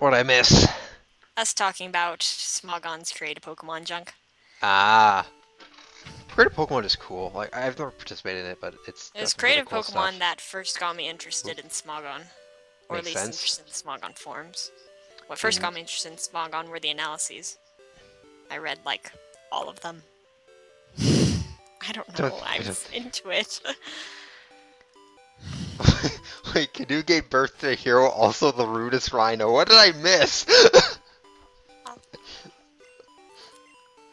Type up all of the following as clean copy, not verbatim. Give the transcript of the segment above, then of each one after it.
What'd I miss? Us talking about Smogon's create a Pokemon junk. Ah. Creative Pokemon is cool. Like, I've never participated in it, but it's It got was some really creative cool Pokemon stuff. that first got me Ooh, interested in Smogon. Or at makes least sense. interested in Smogon forms. What first In got me interested in Smogon were the analyses. I read, like, all of them. I don't don't know, I I don't was think. into it. Wait, Kadew gave birth to a hero, also the rudest rhino. What did I miss?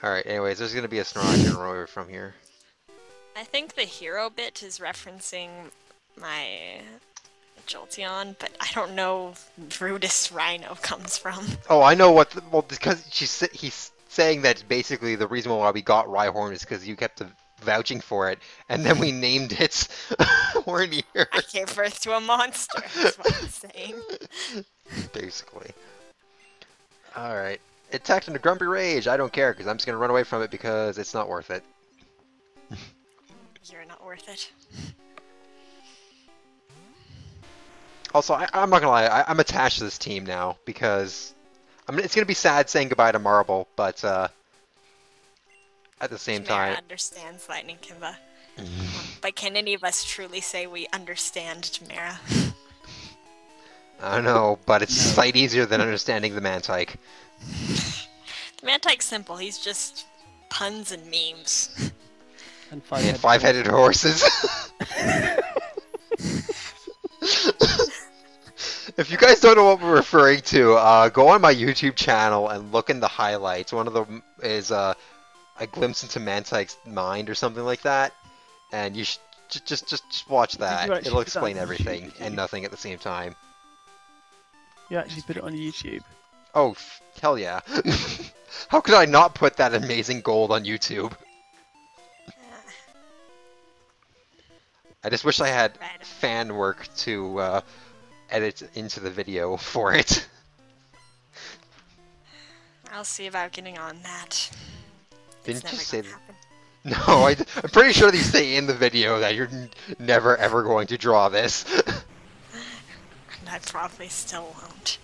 Alright, anyways, there's gonna be a Snorlax roller from here. I think the hero bit is referencing my Jolteon, but I don't know rudest rhino comes from. Oh, I know what. Well, because he's saying that basically the reason why we got Rhyhorn is because you kept vouching for it, and then we named it Hornier. I gave birth to a monster, that's what he's saying. Basically. Alright. It attacked in a grumpy rage. I don't care because I'm just going to run away from it because it's not worth it. You're not worth it. Also, I'm not going to lie. I'm attached to this team now because it's going to be sad saying goodbye to Marble, but at the same Chimera time. understands Lightning Kimba. But can any of us truly say we understand Chimera? I don't know, but it's No. slight easier than understanding the Mantike. The Mantike's simple, he's just puns and memes. And And five-headed horses. If you guys don't know what we're referring to, go on my YouTube channel and look in the highlights. One of them is a glimpse into Mantike's mind or something like that, and you should just watch that. actually It'll put that on explain everything YouTube, did and you? nothing at the same time. You actually put it on YouTube. Oh, hell yeah. How could I not put that amazing gold on YouTube? I just wish I had Right. fan work to edit into the video for it. I'll see about getting on that. It's Didn't you never say gonna that? happen. No, I'm pretty sure that you say in the video that you're never ever going to draw this. And I probably still won't.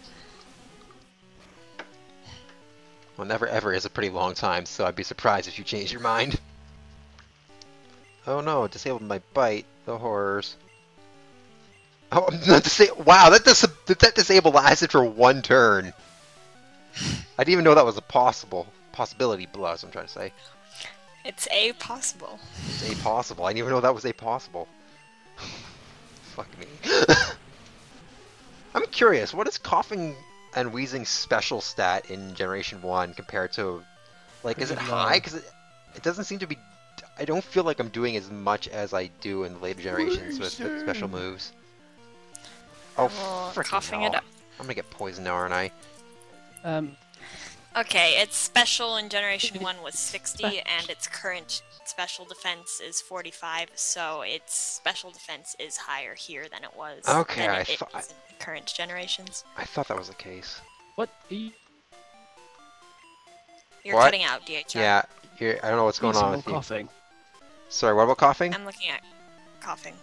Well, never ever is a pretty long time, so I'd be surprised if you change your mind. Oh no, it disabled my bite. The horrors. Oh, wow, that disable lasted for one turn. I didn't even know that was a possibility, Bluzz, I'm trying to say. It's a possible. It's a possible. I didn't even know that was a possible. Fuck me. I'm curious, what is coughing and wheezing special stat in Generation 1 compared to, like, is it Pretty high? low. Because it doesn't seem to be, I don't feel like I'm doing as much as I do in later generations with the special moves. Oh, Well, freaking coughing hell. it up. I'm gonna get poisoned now, aren't I? Um, Okay, its special in Generation It- 1 was 60, and its current special defense is 45, so its special defense is higher here than it was Okay, than I it thought is in current generations. I thought that was the case. what? Are you You're What? cutting out, DHR. Yeah, I don't know what's going on or with you. coughing? Sorry, what about coughing? I'm looking at coughing.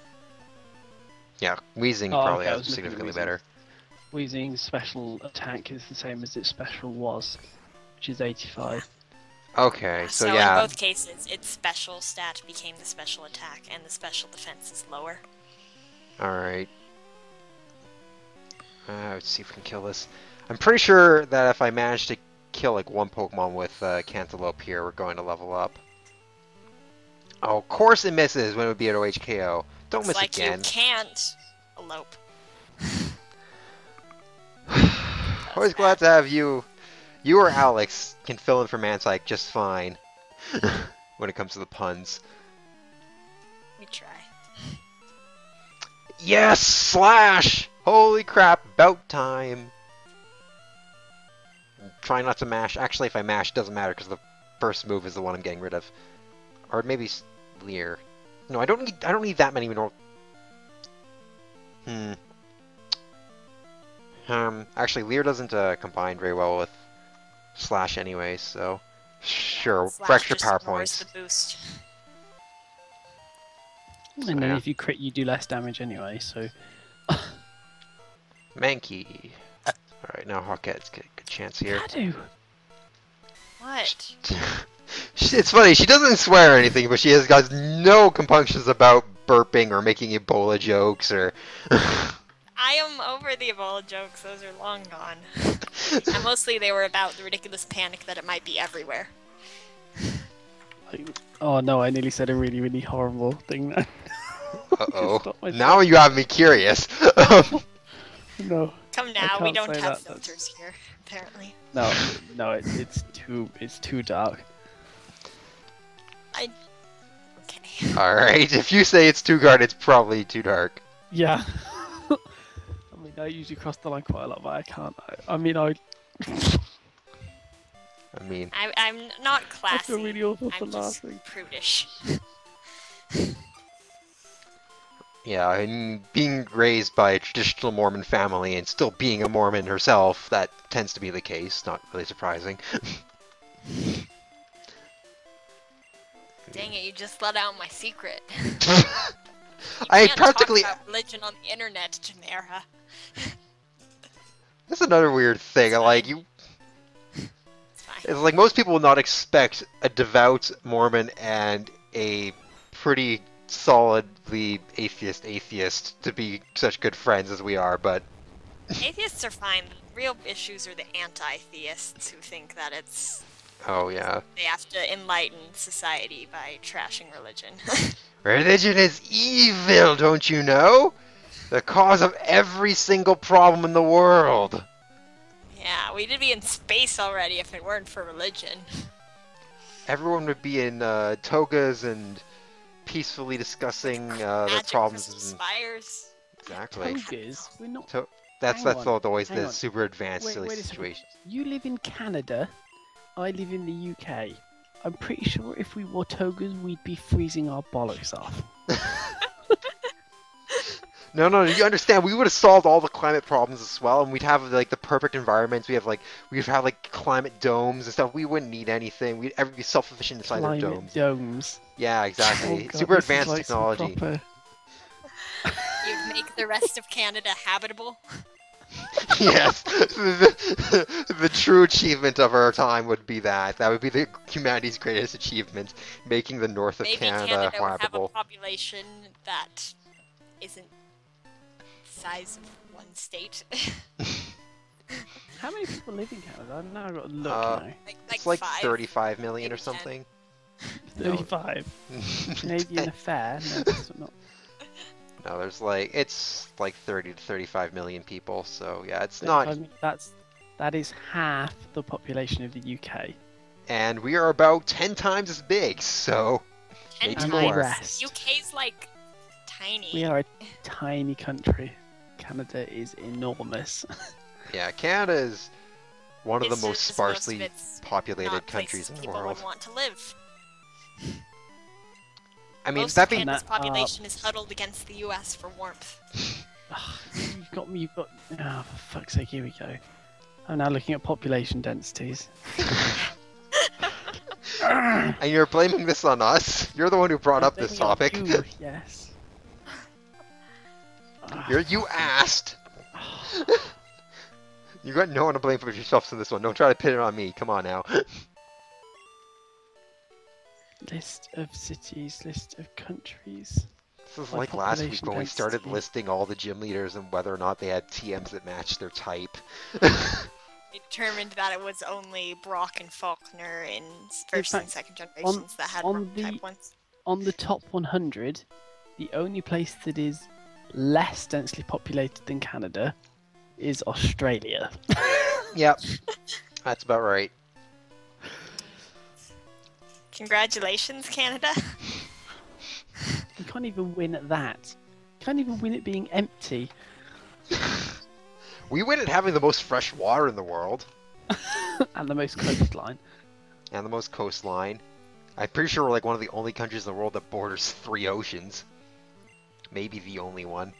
Yeah, wheezing Oh, probably okay, I has was looking at significantly wheezing. better. Wheezing's special attack is the same as its special was, which is 85. Okay, so in yeah, both cases, its special stat became the special attack, and the special defense is lower. alright. Let's see if we can kill this. I'm pretty sure that if I manage to kill like one Pokemon with Cantaloupe here, we're going to level up. Oh, of course it misses when it would be at OHKO. Don't It's miss like again. you can't elope. Always glad to have you. You or Alex can fill in for Mantike just fine when it comes to the puns. We try. Yes! Slash! Holy crap, about time. Try not to mash. Actually, if I mash, it doesn't matter because the first move is the one I'm getting rid of. Or maybe Leer. No, I don't need that many mineral. Actually, Leer doesn't combine very well with Slash anyway, so sure, Slash for extra just power ignores points. the boost. And then yeah. if you crit, you do less damage anyway. So Mankey. Alright, now Hawkettes get a good chance here. Kadew! What? It's funny, she doesn't swear or anything, but she has got no compunctions about burping or making Ebola jokes or... I am over the Ebola jokes, those are long gone. And mostly they were about the ridiculous panic that it might be everywhere. Oh no, I nearly said a really, really horrible thing then. Uh-oh. Stop myself. Now you have me curious. No. Come now, we can't don't say have that, filters here, apparently. No, it's too dark. Okay. Alright, if you say it's too dark, it's probably too dark. Yeah. I mean, I usually cross the line quite a lot, but I can't. I mean, I mean... I'm not I classy. feel really awful for I'm just laughing. prudish. Yeah, and being raised by a traditional Mormon family and still being a Mormon herself, that tends to be the case. Not really surprising. Dang it, you just let out my secret. I Can't practically... talk about religion on the internet, Janera. That's another weird thing. It's Like, fine. you... It's fine. It's like most people would not expect a devout Mormon and a pretty solidly atheist to be such good friends as we are, but Atheists are fine. The real issues are the anti-theists who think that oh yeah. they have to enlighten society by trashing religion. Religion is evil, don't you know? The cause of every single problem in the world. Yeah, we'd be in space already if it weren't for religion. Everyone would be in togas and peacefully discussing their Magic problems. crystal spires. Exactly. Togas? We're not. That's Hang on, always hang the on. super advanced Wait, silly wait a second. situation. You live in Canada. I live in the UK. I'm pretty sure if we wore togas, we'd be freezing our bollocks off. No, you understand? We would have solved all the climate problems as well, and we'd have like the perfect environments. We'd have like climate domes and stuff. We wouldn't need anything. We'd be self-sufficient inside our Climate domes. domes. Yeah, exactly. Oh God, Super this is advanced like some technology. proper- You'd make the rest of Canada habitable. Yes, the true achievement of our time would be that. That would be the humanity's greatest achievement, making the north of Maybe Canada Canada would have a habitable. population that isn't the size of one state. How many people live in Canada? I've now got to look now. It's like 5. 35 million maybe or 10. something. 35. Canadian affair? No, that's not. No, it's like 30 to 35 million people, so yeah, it's 35 not... that is half the population of the UK. And we are about 10 times as big, so... 10 maybe And times. the rest. UK's like tiny. We are a tiny country. Canada is enormous. Yeah, Canada is one of It's the most just sparsely most of it's populated not countries places in the people world. would want to live. I mean, Most that of being... Canada's that, population is huddled against the US for warmth. You've got me. You've got. Oh, for fuck's sake! Here we go. I'm now looking at population densities. And you're blaming this on us? You're the one who brought up this topic. You, yes. You asked! You got no one to blame for yourselves in this one. Don't try to pin it on me. Come on now. List of cities, list of countries. This was By like last week population when we started density. listing all the gym leaders and whether or not they had TMs that matched their type. They determined that it was only Brock and Faulkner in first and fact, second generations that had on Brock type ones. On the top 100, the only place that is less densely populated than Canada is Australia. Yep. That's about right. Congratulations, Canada. You can't even win at that. You can't even win it being empty. We win at having the most fresh water in the world. And the most coastline. And the most coastline. I'm pretty sure we're like one of the only countries in the world that borders 3 oceans. Maybe the only one.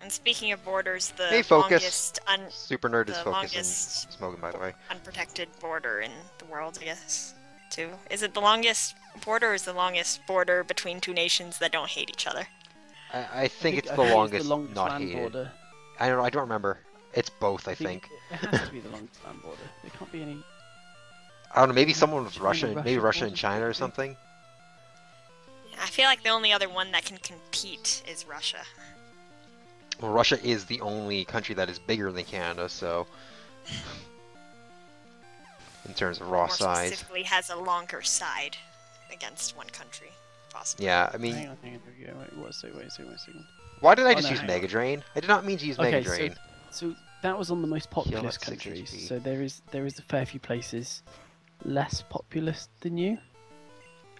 And speaking of borders, the Hey, focus. longest Super Nerd is the focusing longest- smoking, by the way. unprotected border in the world, I guess, too. Is it the longest border or is the longest border between two nations that don't hate each other? I think it's I the think longest, the longest not land hated. border. I don't remember. It's both, I think. It has to be the longest land border. There can't be any. I don't know, maybe someone with China, Russia, maybe Russia and borders, China or maybe. something? I feel like the only other one that can compete is Russia. Well, Russia is the only country that is bigger than Canada, so... in terms of raw More size. specifically, has a longer side against one country, possibly. Yeah, I mean... Hang on. Yeah, wait a second. Why did I Oh, just no, use hang Mega on. Drain? I did not mean to use Mega Okay, Drain. so that was on the most populous at 6 countries. HP. So there is a fair few places less populous than you,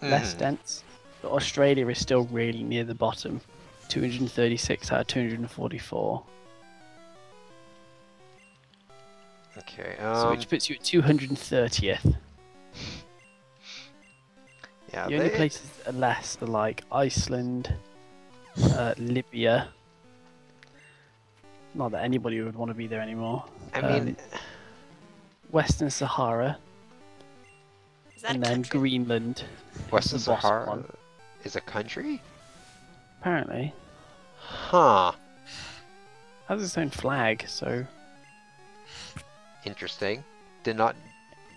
less Mhm. dense. But Australia is still really near the bottom, 236 out of 244. Okay, So which puts you at 230th. yeah, The only places that are less are like Iceland, Libya. Not that anybody would want to be there anymore. I mean... Western Sahara, Is that and a then country? Greenland. Western is the bottom Sahara one. is a country? Apparently, Huh. has its own flag. So Interesting. Did not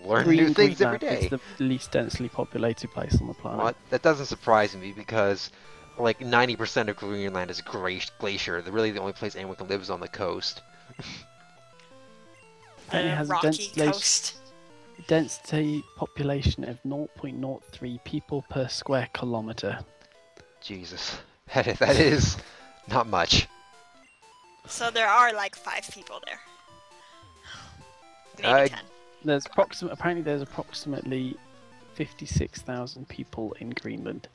learn new things every Greenland day. is the least densely populated place on the planet. Well, that doesn't surprise me because, like, 90% of Greenland is glacier. Really, the only place anyone can live is on the coast. Apparently, it The has a rocky coast. density population of 0.03 people per square kilometer. Jesus, that is not much. So there are like 5 people there. Maybe I- 10. Apparently, there's approximately 56,000 people in Greenland.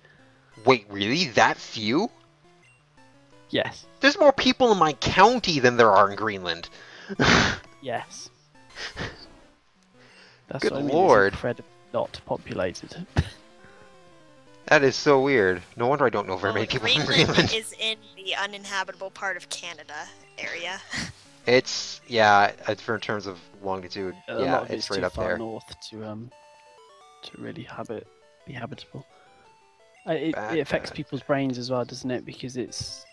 Wait, really? That few? Yes. There's more people in my county than there are in Greenland. Yes. That's Good what I mean. lord. It's incredibly not populated. That is so weird. No wonder I don't know very Well, many people from Greenland Greenland. is in the uninhabitable part of Canada area. It's, yeah, it's for in terms of longitude. A Yeah, lot of it's it's right too up far there. north to really be habitable. It Bad, affects bad. people's brains as well, doesn't it? Because it's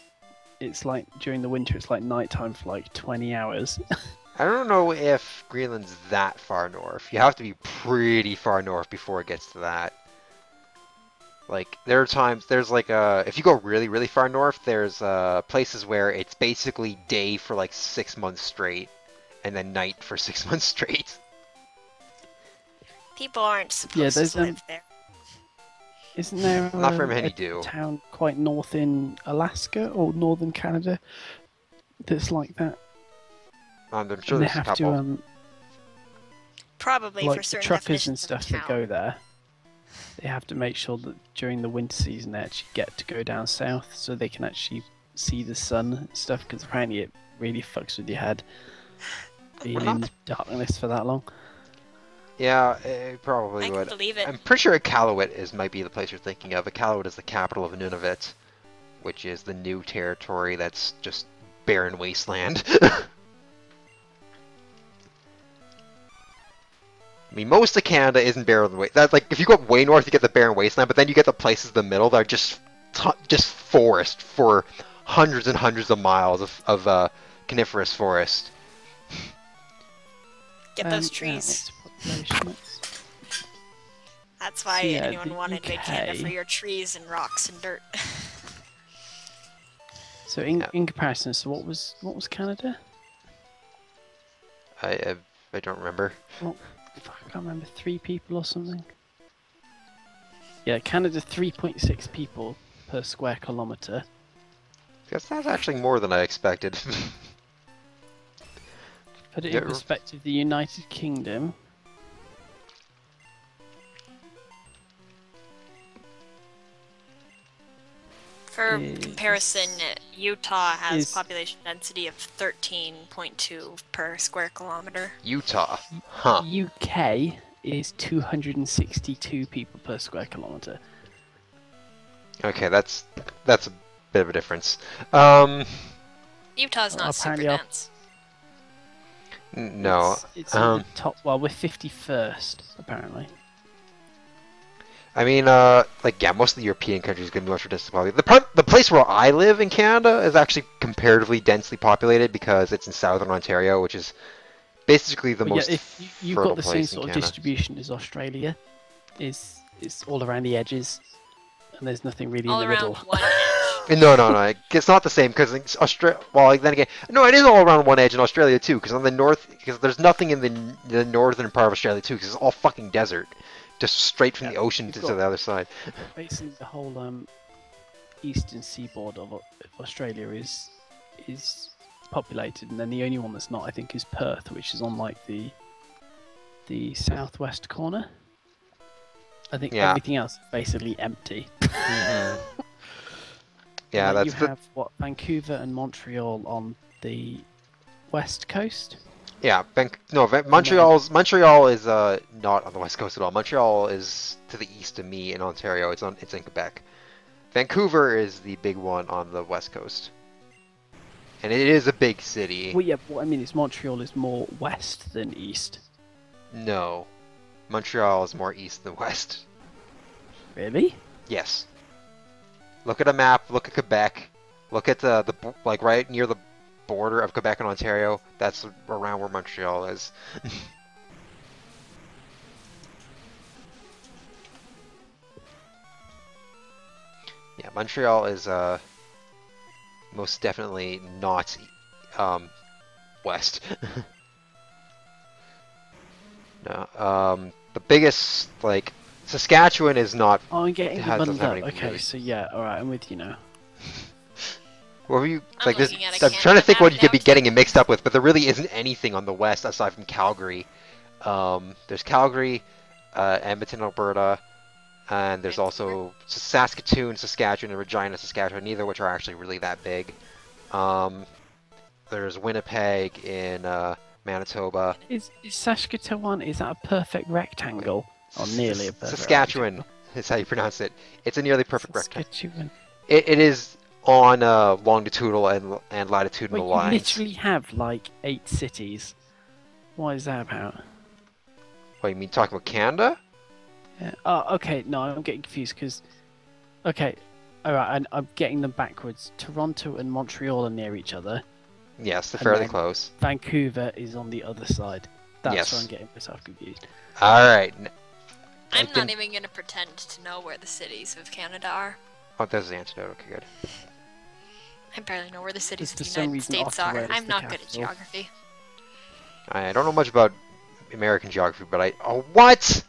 like during the winter, it's like nighttime for like 20 hours. I don't know if Greenland's that far north. You have to be pretty far north before it gets to that. Like, there are times, there's like if you go really, really far north, there's places where it's basically day for like 6 months straight, and then night for 6 months straight. People aren't supposed there's, to live there. Isn't there Not very a many do. town quite north in Alaska or northern Canada that's like that? I'm sure And they there's a have couple. to Probably for like the certain truckers and definitions stuff of that go town. there. They have to make sure that during the winter season they actually get to go down south so they can actually see the sun and stuff, because apparently it really fucks with your head being Well, in not- darkness for that long. Yeah, it probably I would. can believe it. I'm pretty sure Iqaluit might be the place you're thinking of. Iqaluit is the capital of Nunavut, which is the new territory that's just barren wasteland. I mean, most of Canada isn't barren waste. That's like if you go up way north, you get the barren wasteland, but then you get the places in the middle that are just forest for hundreds and hundreds of miles of coniferous forest. Get those Yeah, trees. what's the population? That's why So, yeah, anyone the wanted Big Canada for UK your trees and rocks and dirt. So in Yeah. in comparison, so what was Canada? I don't remember. I can't remember, 3 people or something. Yeah, Canada 3.6 people per square kilometer. That's actually more than I expected. Put it Yeah, in perspective, the United Kingdom For is- comparison, Utah has is- population density of 13.2 per square kilometer. Utah. Huh. UK is 262 people per square kilometer. Okay, that's a bit of a difference. Utah's not super Apparently I'll- dense. No. It's at the top. Well, we're 51st apparently. I mean, like, yeah, most of the European countries are going to be much more densely populated. The place where I live in Canada is actually comparatively densely populated because it's in southern Ontario, which is basically the But yeah, most if you've got fertile the same place in sort of Canada. distribution as Australia, it's all around the edges, and there's nothing really in All the around middle. one edge. No. It's not the same because Australia. Well, like, then again, no, it is all around one edge in Australia too. Because on the north, because there's nothing in the northern part of Australia too. Because it's all fucking desert, just straight from Yeah, the ocean you've to got the other side. basically the whole eastern seaboard of Australia is populated, and then the only one that's not, I think, is Perth, which is on like the southwest corner. I think Yeah. everything else is basically empty. Mhm. Yeah, Like that's you have what, Vancouver and Montreal on the west coast. yeah. then- Montreal is not on the west coast at all. Montreal is to the east of me in Ontario. It's in Quebec. Vancouver is the big one on the west coast, and it is a big city. Well, yeah, what I mean is Montreal is more west than east. No, Montreal is more east than west. Really? Yes. Look at a map. Look at Quebec. Look at like right near the border of Quebec and Ontario. That's around where Montreal is. Yeah, Montreal is most definitely not west. No, the biggest like Saskatchewan is not. Oh, I'm getting them Doesn't bundled have up. any Okay, really. so yeah, alright, I'm with you now. What were you I'm like? This, looking at a I'm trying to Canada think what map you could be now, getting too. it mixed up with, but there really isn't anything on the west aside from Calgary. There's Calgary, Edmonton, Alberta, and there's Vancouver. also Saskatoon, Saskatchewan, and Regina, Saskatchewan, neither of which are actually really that big. There's Winnipeg in Manitoba. Is Saskatchewan, is that a perfect rectangle? Or nearly a perfect Saskatchewan rectangle? is how you pronounce it. It's a nearly perfect rectangle. Saskatchewan. It is on longitudinal and Wait, latitudinal you lines. literally have like 8 cities. What is that about? What, you mean talking about Canada? Yeah. Oh, okay, no, I'm getting confused because... Okay, alright, I'm getting them backwards. Toronto and Montreal are near each other. Yes, they're And fairly then- close. Vancouver is on the other side. That's Yes. where I'm getting myself confused. Alright. I'm I not can- even gonna pretend to know where the cities of Canada are. Oh, there's the antidote. Okay, good. I barely know where the cities for of the some United reason States Ottawa are. is I'm the not good at capital. geography. I don't know much about American geography, but I... Oh, what?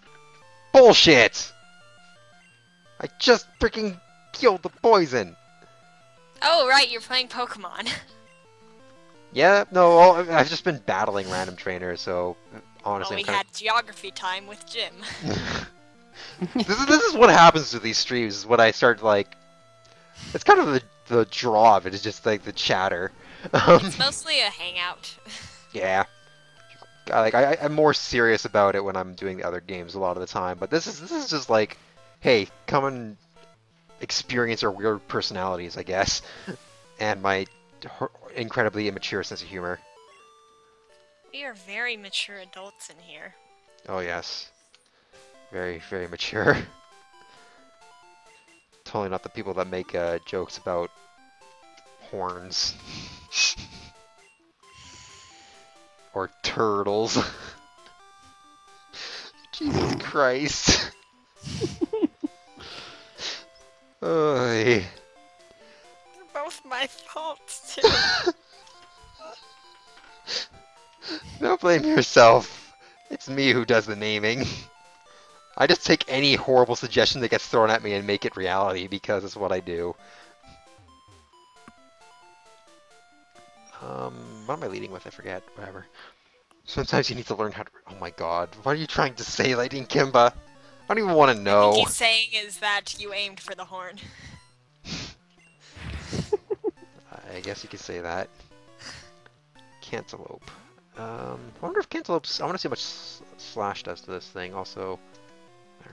Bullshit! I just freaking killed the poison! Oh, right, you're playing Pokemon. Yeah, no, well, I've just been battling random trainers, so Well, honestly, we I'm kind had geography time with Jim. of... this is what happens to these streams, is when I start, like... It's kind of the draw of it, it's just, like, the chatter. It's mostly a hangout. Yeah. I'm more serious about it when I'm doing the other games a lot of the time, but this is just like, hey, come and experience our weird personalities, I guess, and my incredibly immature sense of humor. We are very mature adults in here. Oh yes, very very mature. Totally not the people that make jokes about horns or turtles. Jesus Christ. Oy. They're both my faults, too. Don't blame yourself. It's me who does the naming. I just take any horrible suggestion that gets thrown at me and make it reality because it's what I do. What am I leading with? I forget. Whatever. Sometimes you need to learn how to... Oh my god. What are you trying to say, Lady Kimba? I don't even want to I know. think he's saying is that you aimed for the horn. I guess you could say that. Cantaloupe. I wonder if Cantaloupe's... I want to see how much Slash does to this thing. Also...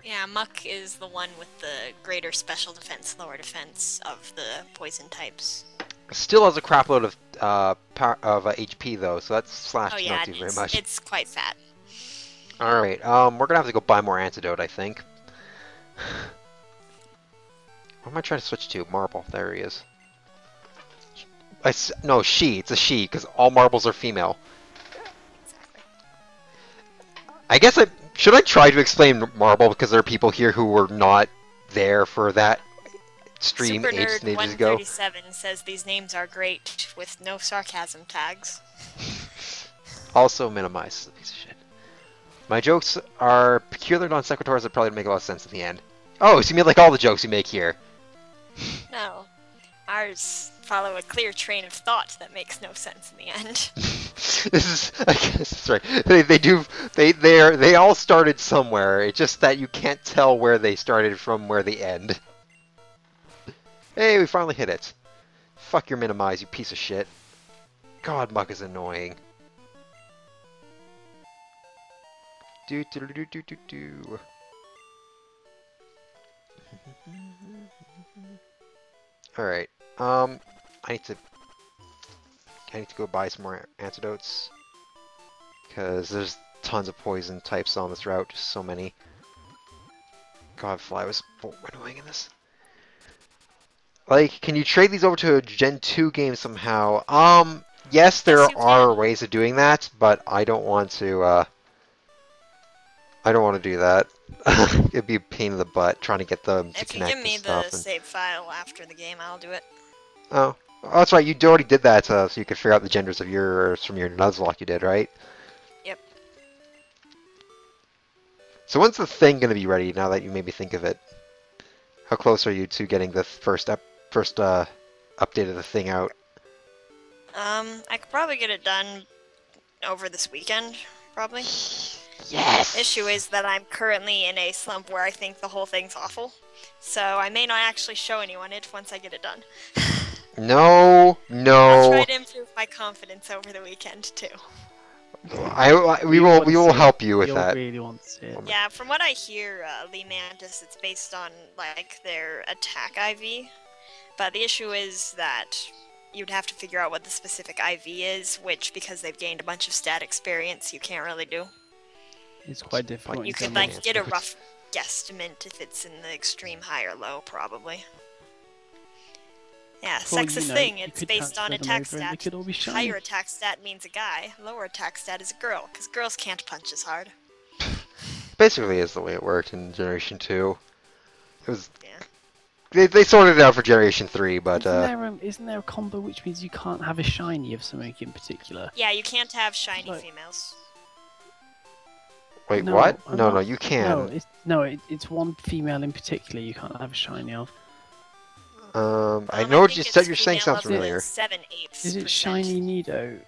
Yeah, Muck is the one with the greater special defense, lower defense of the poison types. Still has a crapload of HP though, so that's Slash Oh does yeah, not do very much. it's quite fat. Alright, we're gonna have to go buy more antidote, I think. What am I trying to switch to? Marble. There he is. No, she. It's a she, because all marbles are female. Exactly. I guess should I try to explain marble, because there are people here who were not there for that stream Super ages Nerd and ages ago. 137 says these names are great with no sarcasm tags. Also minimize. Piece of shit. My jokes are peculiar non sequiturs that probably make a lot of sense at the end. Oh, so you mean like all the jokes you make here? No. Ours follow a clear train of thought that makes no sense in the end. This is, I guess that's right. They all started somewhere. It's just that you can't tell where they started from where they end. Hey, we finally hit it. Fuck your minimize, you piece of shit. God, Muck is annoying. Do do do do do do. All right. I need to go buy some more antidotes because there's tons of poison types on this route. Just so many. God, Fly was annoying in this. Like, can you trade these over to a Gen 2 game somehow? Yes, there Yes, you are can. ways of doing that, but I don't want to. I don't want to do that. It'd be a pain in the butt trying to get them to If you connect give and me stuff. the save file after the game, I'll do it. Oh, that's right. You already did that, so you could figure out the genders of yours from your Nuzlocke you did, right? Yep. So when's the thing going to be ready? Now that you made me think of it, how close are you to getting the first update of the thing out? I could probably get it done over this weekend, probably. Yes. Issue is that I'm currently in a slump where I think the whole thing's awful, so I may not actually show anyone it once I get it done. No, I'll try no. to improve my confidence over the weekend too. We will help you with You'll that. really want to see it. Yeah, from what I hear, Lee Mantis, it's based on like their attack IV, but the issue is that you'd have to figure out what the specific IV is, which, because they've gained a bunch of stat experience, you can't really do. It's quite difficult. You in could some like ways. get a rough guesstimate if it's in the extreme high or low, probably. Yeah, Well, sex is you know, thing. you It's could based on transfer them attack over and they stat. could all be shiny. Higher attack stat means a guy. Lower attack stat is a girl, because girls can't punch as hard. Basically, is the way it worked in Generation 2. It was. Yeah. They sorted it out for Generation 3, but Isn't there a combo which means you can't have a shiny of something in particular? Yeah, you can't have shiny Like- females. wait, No, what? I'm No, not- you can. It's one female in particular you can't have a shiny of. I know what think you it's said. You're saying female sounds of the familiar. 7/8%. Is it shiny Nido?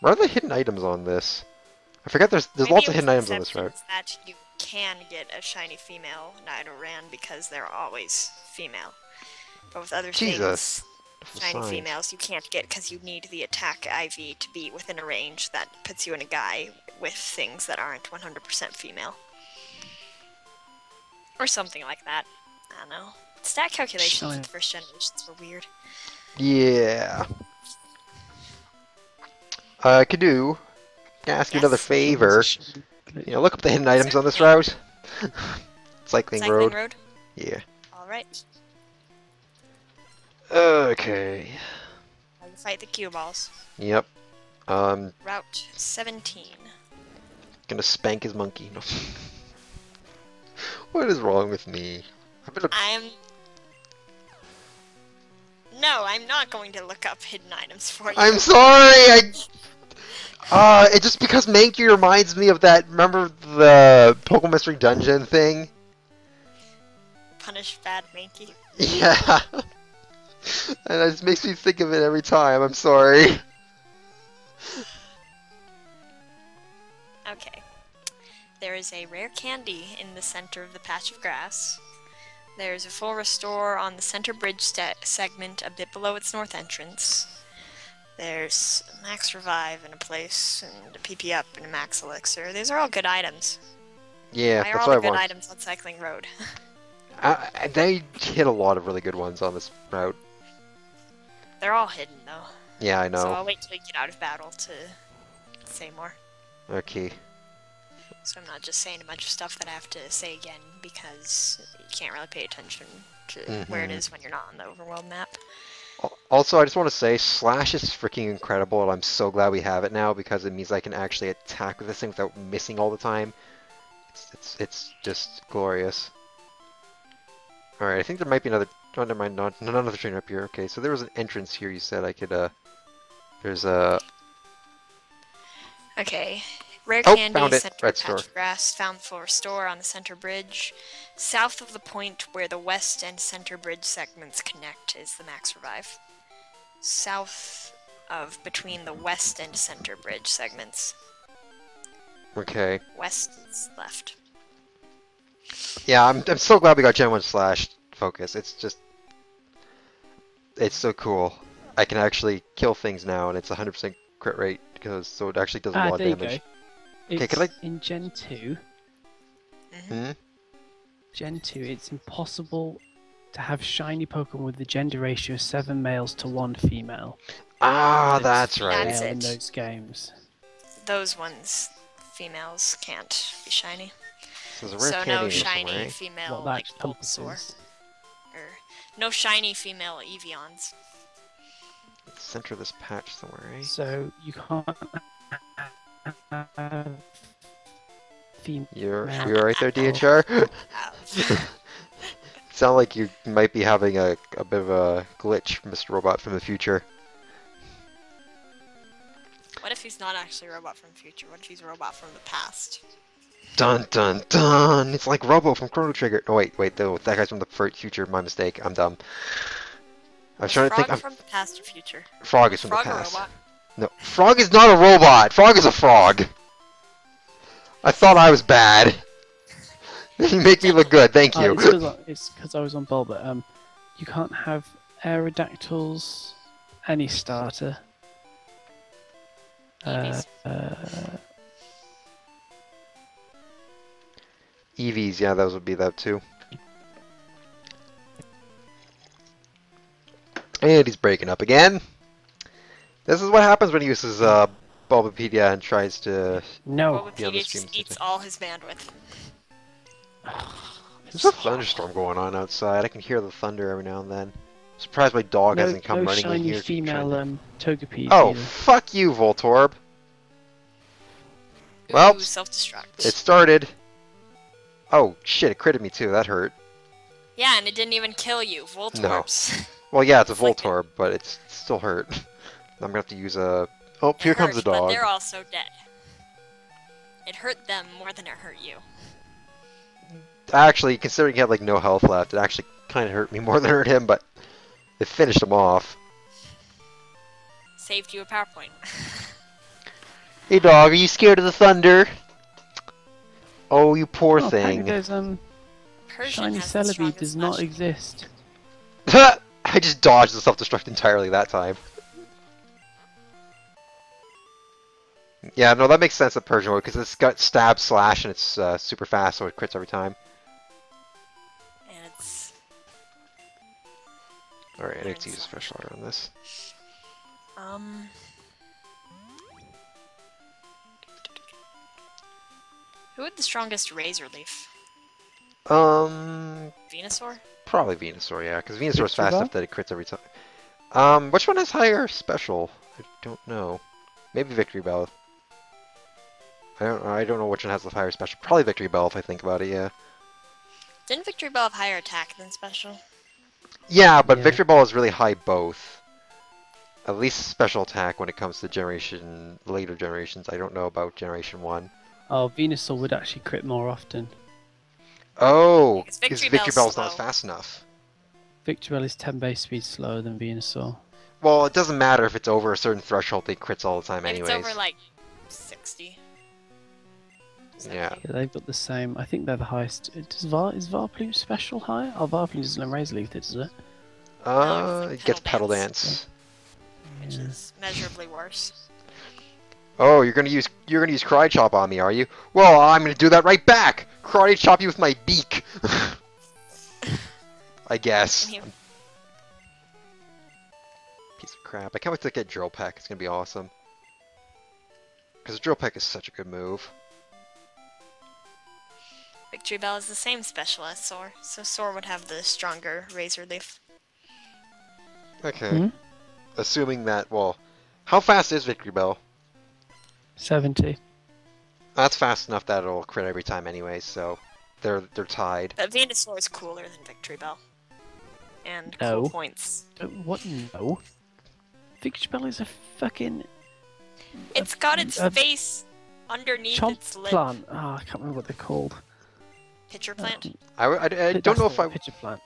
What are the hidden items on this? I forget. There's Maybe lots it of hidden was items on this route. exceptions that you can get a shiny female Nidoran because they're always female. But with other Jesus. things, shiny Signs. females you can't get because you need the attack IV to be within a range that puts you in a guy with things that aren't 100% female. Or something like that. I don't know. Stat calculations Shiny. in the first generations were weird. Yeah. Kadew, can I ask you Yes? another favor? You know, look up the hidden items on this route. Cycling Cycling road. road? Yeah. Alright. Okay. Now you fight the cue balls. Yep. Route 17. Gonna spank his monkey. No. What is wrong with me? No, I'm not going to look up hidden items for you. I'm sorry. It just because Mankey reminds me of that. Remember the Pokemon Mystery Dungeon thing? Punish bad Mankey. Yeah. And it just makes me think of it every time. I'm sorry. Okay. There is a rare candy in the center of the patch of grass. There's a full restore on the center bridge segment a bit below its north entrance. There's a max revive in a place, and a PP up and a max elixir. These are all good items. Yeah, Why are that's all what the I good want. items on Cycling Road? They hit a lot of really good ones on this route. They're all hidden, though. Yeah, I know. So I'll wait till we get out of battle to say more. Okay. So I'm not just saying a bunch of stuff that I have to say again because you can't really pay attention to where it is when you're not on the overworld map. Also, I just want to say, Slash is freaking incredible, and I'm so glad we have it now because it means I can actually attack with this thing without missing all the time. It's just glorious. Alright, I think there might be another... Oh, never mind, not another train up here. Okay, so there was an entrance here you said I could, There's a... Okay. Rare Oh, candy, found it. center Red patch store. of grass, found floor store on the center bridge. South of the point where the west and center bridge segments connect is the max revive. South of between the west and center bridge segments. Okay. West is left. Yeah, I'm so glad we got Gen 1 Slash focus. It's just... It's so cool. I can actually kill things now, and it's 100% crit rate, so it actually does a lot of there damage. you go. Okay, It's could I... in Gen 2. Hmm? Gen 2, it's impossible to have shiny Pokemon with the gender ratio of 7 males to 1 female. Ah, It's that's right. That's fail in it. those games. Those ones, females can't be shiny. So there's a rare So candy no in here shiny somewhere, eh? female What that like Bulbasaur. encompasses. Or no shiny female Evians. Center of this patch somewhere, eh? So you can't have female. You're right there, DHR? Sound like you might be having a bit of a glitch, Mr. Robot from the future. What if he's not actually a robot from the future? What if he's a robot from the past? Dun dun dun! It's like Robo from Chrono Trigger. No, wait, no, that guy's from the future. My mistake. I'm dumb. I was trying to think. Frog from the past or future? Frog is from Frog the past. a robot? No, Frog is not a robot. Frog is a frog. I thought I was bad. You make me look good. Thank you. It's because I was on Bulba. You can't have Aerodactyls, any starter. Eevees. EVs, yeah, those would be that too. And he's breaking up again. This is what happens when he uses Bulbapedia and tries to... No. be on the Bulbapedia stream just eats system. all his bandwidth. There's a thunderstorm going on outside. I can hear the thunder every now and then. I'm surprised my dog hasn't come running in shiny here. female Togepi. Oh, either. fuck you, Voltorb. Well, Ooh, self-destruct. it started. Oh, shit, it critted me too. That hurt. Yeah, and it didn't even kill you. Voltorbs. Well, yeah, it's a It's like Voltorb, but it's still hurt. I'm gonna have to use a... Oh, here comes the But dog. they're also dead. It hurt them more than it hurt you. Actually, considering he had like no health left, it actually kind of hurt me more than it hurt him, but it finished him off. Saved you a PowerPoint. Hey dog, are you scared of the thunder? Oh, you poor Oh, thing. There's Persian shiny has the Celebi strongest does not special. exist. I just dodged the self-destruct entirely that time. Yeah, no, that makes sense at Persian mode, because it's got stab, slash, and it's super fast, so it crits every time. And it's... Alright, I need to use special order on this. Who had the strongest Razor Leaf? Venusaur, Venusaur? probably Venusaur, yeah, because Venusaur's fast Victreebel? enough that it crits every time. Which one has higher special? I don't know. Maybe Victreebel. I don't know which one has the higher special. Probably Victreebel if I think about it, yeah. Didn't Victory Bell have higher attack than special? Yeah, but Yeah. Victreebel is really high both. At least special attack when it comes to later generations. I don't know about Generation 1. Oh, Venusaur would actually crit more often. Oh, Because because Victreebel's Victreebel's not slow. fast enough. Victreebel is 10 base speed slower than Venusaur. Well, it doesn't matter if it's over a certain threshold, they crits all the time If anyways. it's over like 60. Yeah. Yeah, they've got the same. I think they're the highest. Is Varplume special high? Oh, Varplume doesn't have Razor Leaf, does it? No, It gets Petal Petal Dance. Dance. Which Yeah. is measurably worse. Oh, you're gonna use Karate Chop on me, are you? Well, I'm gonna do that right back. Karate Chop you with my beak. I guess. You- Piece of crap. I can't wait to get Drill Peck. It's gonna be awesome. Because Drill Peck is such a good move. Victreebel is the same special as Soar, so Soar would have the stronger Razor Leaf. Okay. Assuming that, well, how fast is Victreebel? 70. That's fast enough that it'll crit every time anyway, so they're tied. But Venusaur is cooler than Victreebel. And No. cool points. What? No. Victreebel is a fucking It's got its face underneath chomp its lip. plant. Oh, I can't remember what they're called. Pitcher plant? I don't know if I... Pitcher plant.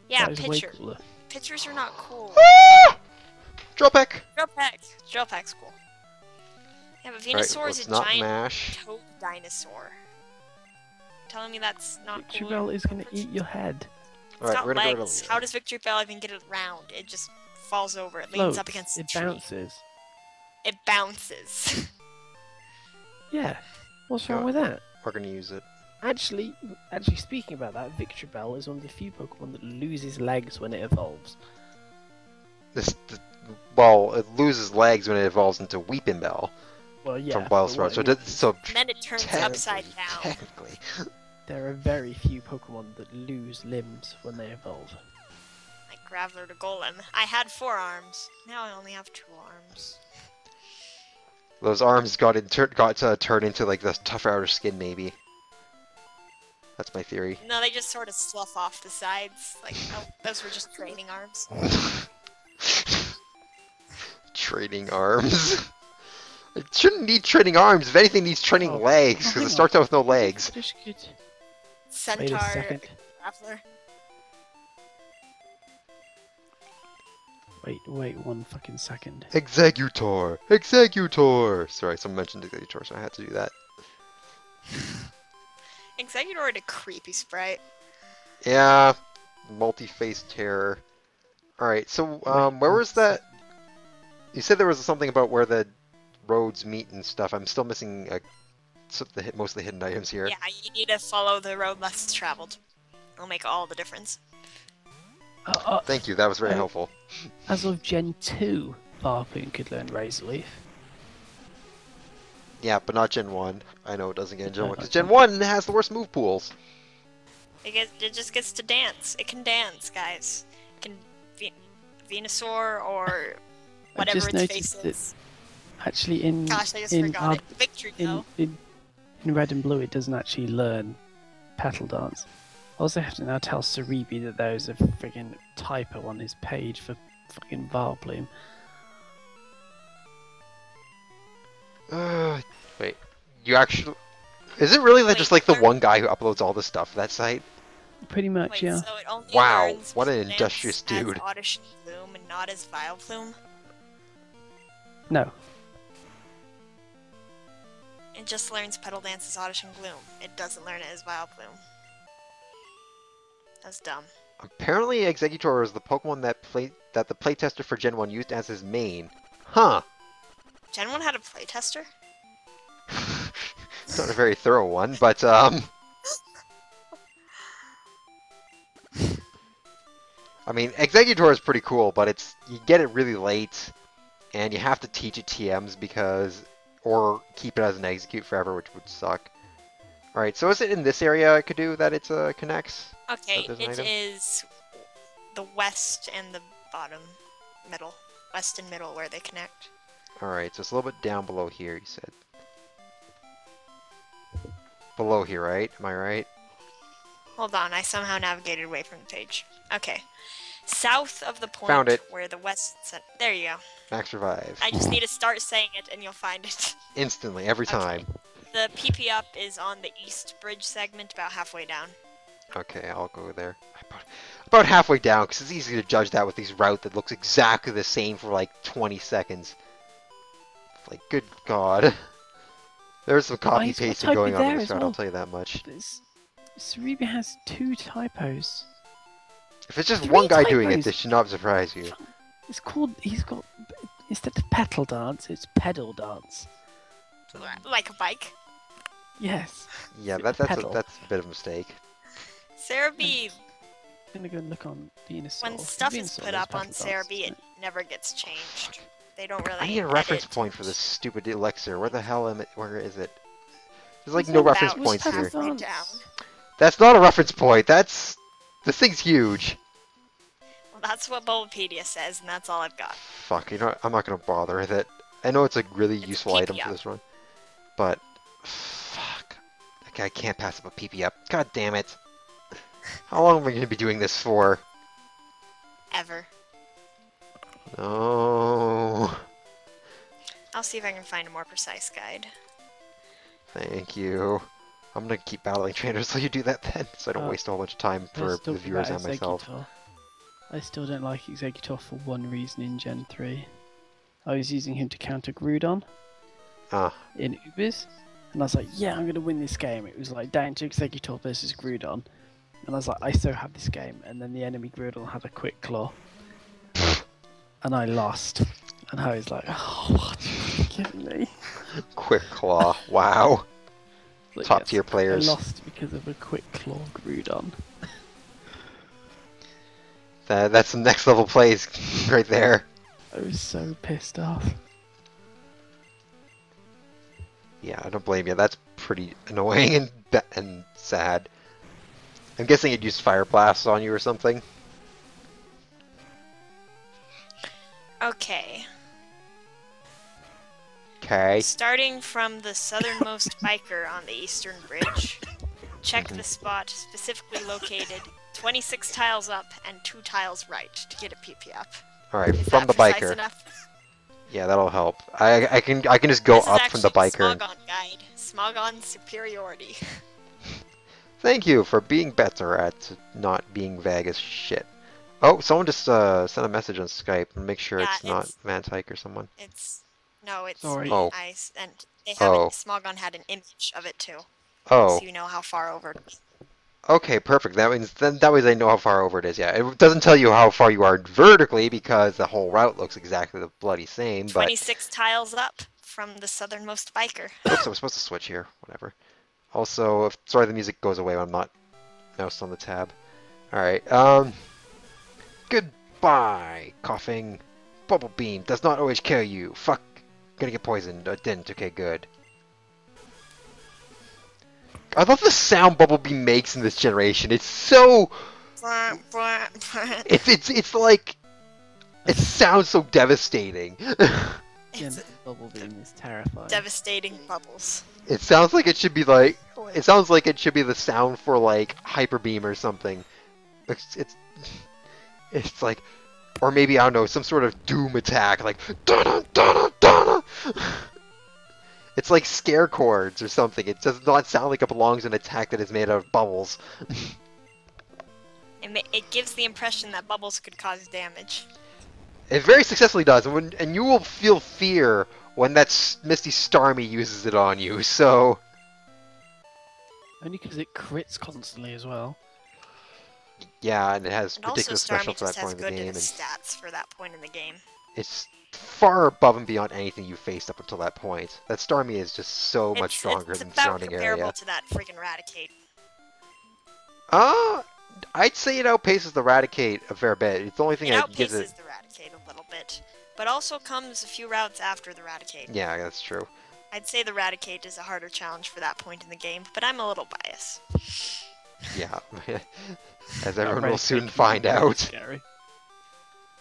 Yeah, That is way pitcher. cooler. Pitchers are not cool. Drill peck! Drill Peck's cool. Yeah, but Right, Venusaur let's is a not giant mash. toad dinosaur. Telling me that's not cool. Victreebel is going to eat your head. It's Alright, got we're gonna go to legs. Leo. How does Victreebel even get it round? It just falls over. It leans Floats. up against the It tree. bounces. It bounces. Yeah. What's wrong Yeah. with that? We're gonna use it. Actually, speaking about that, Victreebel is one of the few Pokemon that loses legs when it evolves. Well, it loses legs when it evolves into Weepinbell Well, yeah. from but Wild what So, I mean so And then it turns technically- upside down. Technically. there are very few Pokemon that lose limbs when they evolve. Like Graveler to Golem. I had 4 arms. Now I only have 2 arms. Those arms got to turn into like the tougher outer skin, maybe. That's my theory. No, they just sort of slough off the sides. Like, oh, those were just training arms. Training arms. It shouldn't need training arms. If anything, it needs training Oh, legs, because hang it starts out with no legs. Just good. Wait a Centaur, second. Graveler. Wait 1 fucking second. Executor! Executor! Sorry, someone mentioned Executor, so I had to do that. Executor and a creepy sprite. Yeah, multi-faced terror. Alright, so, where was that? You said there was something about where the roads meet and stuff. I'm still missing most of the hidden items here. Yeah, you need to follow the road less traveled. It'll make all the difference. Thank you, that was very helpful. As of Gen 2, Varpoon could learn Razor Leaf. Yeah, but not Gen 1. I know it doesn't get in Gen No, 1, because not Gen Gen 1 has the worst move pools. It just gets to dance. It can dance, guys. It can Venusaur or whatever just its noticed face that is. Actually, in Gosh, I just in forgot it. Victory, though. in Red and Blue, it doesn't actually learn Petal Dance. I also have to now tell Cerebi that there is a friggin' typo on his page for fucking Vileplume. Wait, you actually... Is it really Wait, just like the where- one guy who uploads all the stuff to that site? Pretty much, Wait, yeah. so it only Wow, learns what an Petal Dance industrious as dude. Oddish and Bloom and not as Vileplume? No. It just learns Petal Dance as Oddish and Gloom. It doesn't learn it as Vileplume. That's dumb. Apparently Executor is the Pokemon that the playtester for Gen 1 used as his main. Huh. Gen 1 had a playtester? It's not a very thorough one, but I mean, Executor is pretty cool, but you get it really late, and you have to teach it TMs or keep it as an execute forever, which would suck. Alright, so is it in this area, Kadew, that it connects? Okay, there's an it item? is the west and the bottom, middle. West and middle where they connect. Alright, so it's a little bit down below here, you said. Below here, right? Am I right? Hold on, I somehow navigated away from the page. Okay. South of the point Found it. where the west... There you go. Max Revive. I just need to start saying it and you'll find it. Instantly, every time. The PP up is on the east bridge segment, about halfway down. Okay, I'll go there. About halfway down, because it's easy to judge that with these route that looks exactly the same for like 20 seconds. Like, good god. There's some copy he's got pasting typo going on in there this as route, well. I'll tell you that much. Cerebi has 2 typos. If it's just 3 one guy doing it, typos. this should not surprise you. It's called, instead of Petal Dance, it's Pedal Dance. Like a bike. Yes. Yeah, It's that's pedal. a bit of a mistake. Cerebi, I'm gonna go and look on Venusaur. when stuff is Venusaur put knows up on Petal Dance, Cerebi, doesn't it never gets changed. They don't really I need a reference edit. point for this stupid elixir. Where the hell am I? Where is it? There's like Is no that reference about points here. halfway Advance. down. That's not a reference point. This thing's huge. Well, that's what Bulbapedia says, and that's all I've got. Fuck, you know what? I'm not gonna bother with it. I know it's a really It's a useful item PP for up. this run, but fuck. Okay, I can't pass up a PP up. God damn it. How long am I gonna be doing this for? Ever. No. I'll see if I can find a more precise guide. Thank you. I'm gonna keep battling trainers till you do that then, so I don't Uh, waste a whole bunch of time for Let's the talk viewers about and myself. Executor. I still don't like Executor for one reason in Gen 3. I was using him to counter Groudon Ah, in Ubers, and I was like, yeah, I'm going to win this game. It was like down to Executor versus Groudon, and I was like, I so have this game, and then the enemy Groudon had a quick claw, and I lost. And I was like, oh, what? Are you kidding me? Quick Claw. Wow. But Top yes, tier players. I lost because of a quick claw Groudon. That's some next level plays right there. I was so pissed off. Yeah, I don't blame you. That's pretty annoying and sad. I'm guessing it used Fire Blasts on you or something. Okay. Okay. Starting from the southernmost biker on the eastern bridge, check the spot specifically located 26 tiles up and 2 tiles right to get a PP up. Alright, Is from that the precise biker. enough? Yeah, that'll help. I can just go This is up from the actually biker. Smogon guide. Smogon superiority. Thank you for being better at not being vague as shit. Oh, someone just sent a message on Skype and make sure Yeah, it's not it's- Mantyke or someone. No, it's Sorry. me. Oh. And they have Oh. Smogon had an image of it too, Oh, so you know how far over. okay, perfect. That means that way they know how far over it is. Yeah, it doesn't tell you how far you are vertically because the whole route looks exactly the bloody same. But 26 tiles up from the southernmost biker. oops, I was supposed to switch here. Whatever. Also, sorry the music goes away when I'm not mouse on the tab. All right. Goodbye, coughing. Bubble beam does not always kill you. Fuck. Gonna get poisoned. Didn't. Okay, good. I love the sound Bubble Beam makes in this generation. It's so. It's like. It sounds so devastating. It's Bubble Beam is terrifying. devastating bubbles. It sounds like it should be like. It sounds like it should be the sound for like Hyper Beam or something. It's like, or maybe I don't know, some sort of Doom attack, like dun dun dun. It's like scare chords or something. It does not sound like it belongs in an attack that is made out of bubbles. It gives the impression that bubbles could cause damage. It very successfully does, and you will feel fear when that Misty Starmie uses it on you. So Only because it crits constantly as well. yeah, and it has And also, ridiculous special Starmie for that just has point in the good game, and stats for that point in the game. it's far above and beyond anything you faced up until that point. That Starmie is just so much stronger It's than the about surrounding comparable area. to that friggin' Raticate. I'd say it outpaces the Raticate a fair bit. It's the only thing It that gives it. outpaces the Raticate a little bit, but also comes a few routes after the Raticate. Yeah, that's true. I'd say the Raticate is a harder challenge for that point in the game, but I'm a little biased. Yeah, as everyone will Raticate soon can be find very out. Scary.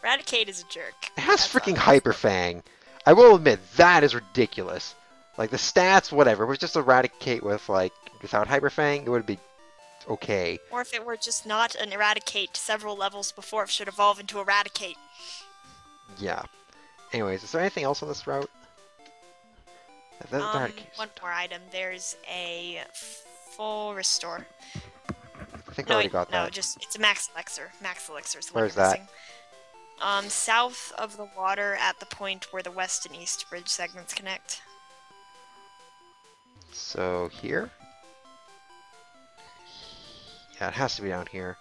Raticate is a jerk. It has That's all. freaking Hyper Fang. I will admit that is ridiculous. Like the stats, whatever. If it was just Eradicate with like without Hyper Fang, it would be okay. Or if it were just not an Eradicate several levels before it should evolve into Eradicate. Yeah. Anyways, is there anything else on this route? Eradicate. One more item. There's a full restore. I think I already got no, that. it's a Max Elixir. Max Elixir is the one Where's you're that? missing. South of the water at the point where the west and east bridge segments connect. So here? Yeah, it has to be down here.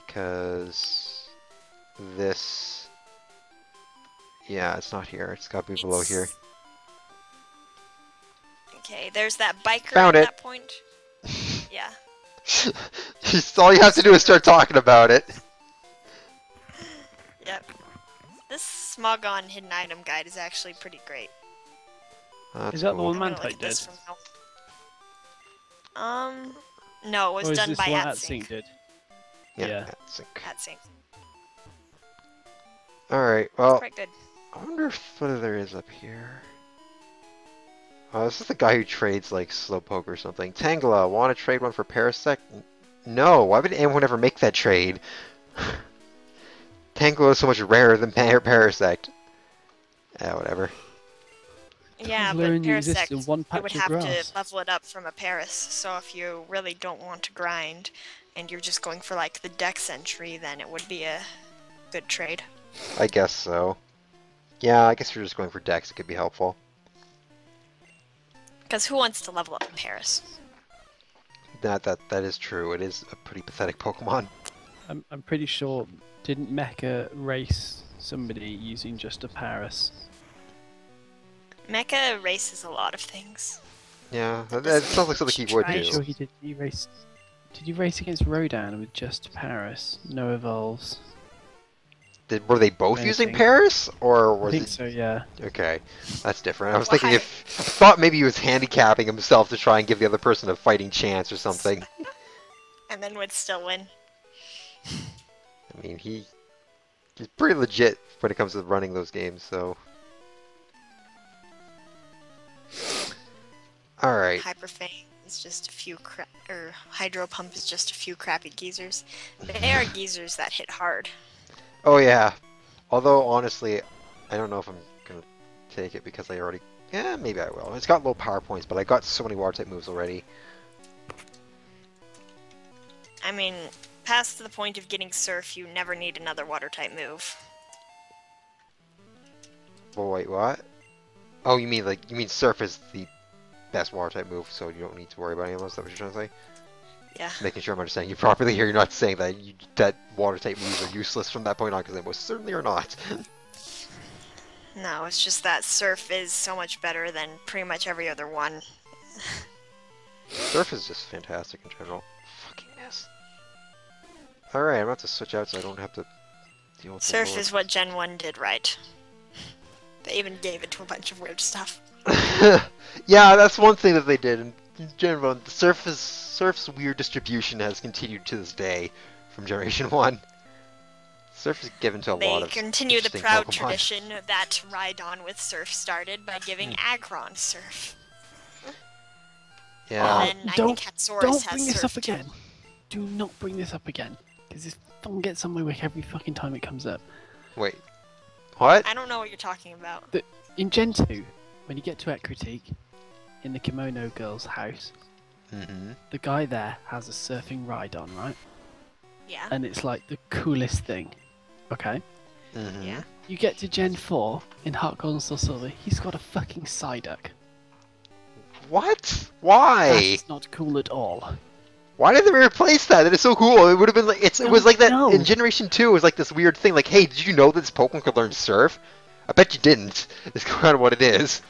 Because this... Yeah, it's not here. It's got to be below here. Okay, there's that biker Found at it. that point. Yeah. Just all you have to do is start talking about it. Yep. This Smogon hidden item guide is actually pretty great. That's Is that the cool. one I'm gonna Mantike look at this did? from now. No, it was Or is done this by one AtSync. did? Yeah, Yeah. sync. AtSync. Alright, It's well, quite good. I wonder what there is up here. Oh, this is the guy who trades, like, Slowpoke or something. Tangela, want to trade one for Parasect? No, why would anyone ever make that trade? Tangela is so much rarer than Parasect. Whatever. Yeah, Tangela but only exists in Parasect, one you would patch of have to grass. level it up from a Paras, so if you really don't want to grind, and you're just going for, like, the Dex entry, then it would be a good trade. I guess so. Yeah, I guess if you're just going for Dex, it could be helpful. Because who wants to level up a Paras? That is true. It is a pretty pathetic Pokemon. I'm pretty sure, didn't Mecha race somebody using just a Paris? Mecha races a lot of things. Yeah, That that doesn't sounds like mean something you he would should Pretty do. sure he did. Did you race against Rodan with just Paris? No evolves. Were they both using Anything. Paris, or I was think it? so, yeah. Okay, that's different. I was Why? thinking if I thought maybe he was handicapping himself to try and give the other person a fighting chance or something. And then would still win. I mean, he's pretty legit when it comes to running those games. So, all right. Hyperfang is just a few Hydro Pump is just a few crappy geezers. They are geezers that hit hard. Oh yeah. Although honestly, I don't know if I'm gonna take it because I already. Yeah, maybe I will. It's got low power points, but I got so many water type moves already. I mean, past the point of getting Surf, you never need another water type move. Well, wait, what? Oh, you mean Surf is the best water type move, so you don't need to worry about any of those. Is that what you're trying to say? Yeah. Just making sure I'm understanding you properly here. You're not saying that that water type moves are useless from that point on, because they most certainly are not. No, it's just that Surf is so much better than pretty much every other one. Surf is just fantastic in general. Fucking miss. Alright, I'm about to switch out so I don't have to deal with the Surf Lord. is what Gen 1 did right. They even gave it to a bunch of weird stuff. Yeah, that's one thing that they did in general. The Surf's weird distribution has continued to this day from Generation 1. Surf is given to a lot They of continue the interesting proud Pokemon. tradition that Rhydon with Surf started by giving Aggron Surf. Yeah. And I don't think Haxorus don't has bring this Surf up too. again. Do not bring this up again, because this fucking gets on my wick every fucking time it comes up. Wait. What? I don't know what you're talking about. In Gen 2, when you get to Critique, in the Kimono Girl's house, Mm-hmm. the guy there has a surfing Rhydon, right? Yeah. And it's like the coolest thing. Okay? Mm-hmm. Yeah. You get to Gen 4, in Heart Gold and Soul Silver, he's got a fucking Psyduck. What? Why? That's not cool at all. Why did they replace that? That is so cool. It would have been like it was like that No. in Generation 2. It was like this weird thing. Like, hey, did you know that this Pokemon could learn Surf? I bet you didn't. It's kind of what it is.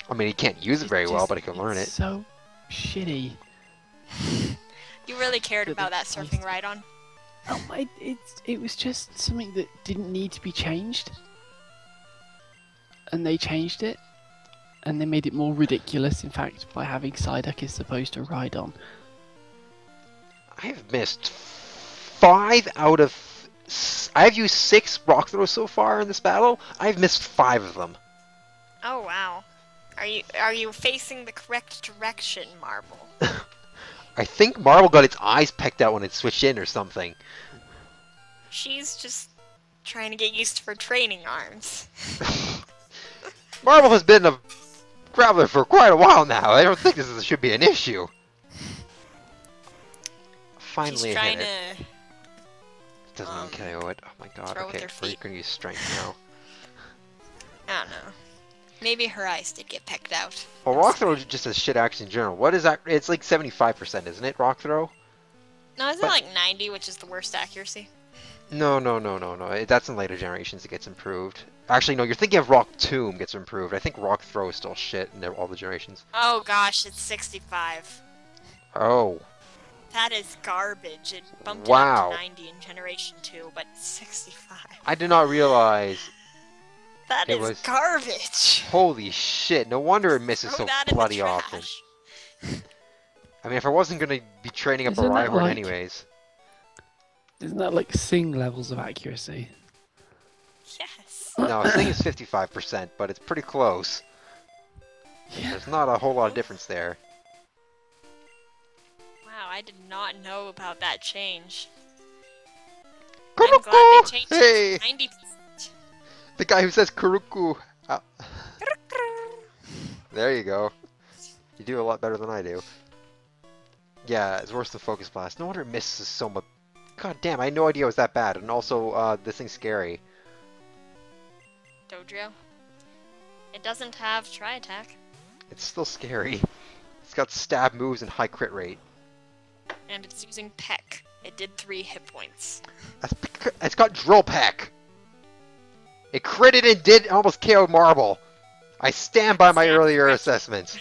I mean, he can't use it very well, but he can learn it. It's so shitty. You really cared That about they that surfing Rhydon? Oh, it was just something that didn't need to be changed. And they changed it. And they made it more ridiculous, in fact, by having Psyduck as opposed to Rhydon. I've missed 5 out of... I've used 6 Rock Throws so far in this battle. I've missed 5 of them. Oh wow. Are you facing the correct direction, Marble? I think Marble got its eyes pecked out when it switched in or something. She's just trying to get used to her training arms. Marble has been a Graveler for quite a while now. I don't think should be an issue. Finally She's hit trying it. to Doesn't even KO it. Oh my god. throw with Okay, her we're feet. gonna use strength now. I don't know. Maybe her eyes did get pecked out. Well, Rock Throw just has shit action in general. What is that? It's like 75%, isn't it, Rock Throw? No, isn't But- it like 90, which is the worst accuracy? No. That's in later generations it gets improved. Actually, no, you're thinking of Rock Tomb gets improved. I think Rock Throw is still shit in all the generations. Oh gosh, it's 65. Oh. That is garbage. It bumped it Wow. up to 90 in Generation 2, but 65. I did not realize. That It is was- garbage. Holy shit, no wonder it misses Throw so that in the bloody trash. often. I mean, if I wasn't gonna be training up a Isn't that Rhyhorn like- anyways. Isn't that like Sing levels of accuracy? Yes. No, Sing is 55%, but it's pretty close. Yeah. There's not a whole lot of difference there. Wow, I did not know about that change. Kuruku! I'm glad they changed Hey! it to 90%. The guy who says Kuruku. There you go. You do a lot better than I do. Yeah, it's worse than Focus Blast. No wonder it misses so much. God damn, I had no idea it was that bad. And also, this thing's scary. Dodrio. It doesn't have Tri-Attack. It's still scary. It's got stab moves and high crit rate. And it's using Peck. It did 3 hit points. It's got Drill Peck! It critted and did almost KO Marble. I stand by my earlier assessment.